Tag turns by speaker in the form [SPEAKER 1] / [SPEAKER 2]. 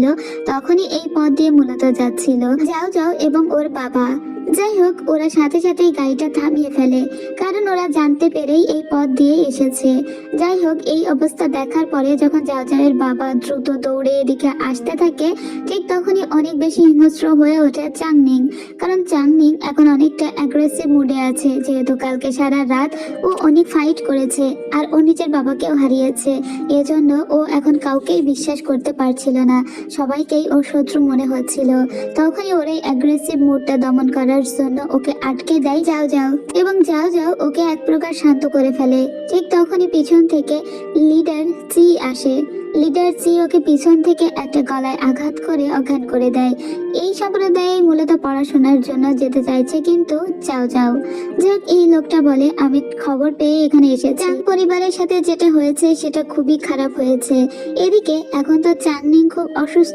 [SPEAKER 1] যাচ্ছিল তখনই এই পথ দিয়ে মূলত যাচ্ছিল যাও যাও এবং ওর বাবা। যাই হোক, ওরা সাথে সাথেই গাড়িটা থামিয়ে ফেলে, কারণ ওরা জানতে পেরেই এই পথ দিয়ে এসেছে। যাই হোক, এই অবস্থা দেখার পরে যখন যাও যাওয়ের বাবা দ্রুত দৌড়ে এদিকে আসতে থাকে, ঠিক তখনই অনেক বেশি হিংস্র হয়ে ওঠে চাংনিং। কারণ চাংনিং এখন অনেকটা অ্যাগ্রেসিভ মুডে আছে, যেহেতু কালকে সারা রাত ও অনেক ফাইট করেছে আর ও নিজের বাবাকেও হারিয়েছে। এজন্য ও এখন কাউকেই বিশ্বাস করতে পারছিল না, সবাইকেই ওর শত্রু মনে হচ্ছিল। তখনই ওর এই অ্যাগ্রেসিভ মুডটা দমন করার জন্য ওকে আটকে দেয় যাও যাও, এবং যাও যাও ওকে এক প্রকার শান্ত করে ফেলে। ঠিক তখনই পিছন থেকে লিডার চি আসে। লিডার চি ওকে পিছন থেকে একটা গলায় আঘাত করে অজ্ঞান করে দেয়। এই সম্প্রদায়ে মূলত পড়াশোনার জন্য যেতে চাইছে কিন্তু যাও যাও। যাক, এই লোকটা বলে আমি খবর পেয়ে এখানে এসেছি, চাং পরিবারের সাথে যেটা হয়েছে সেটা খুবই খারাপ হয়েছে। এদিকে এখন তো চাংনিং খুব অসুস্থ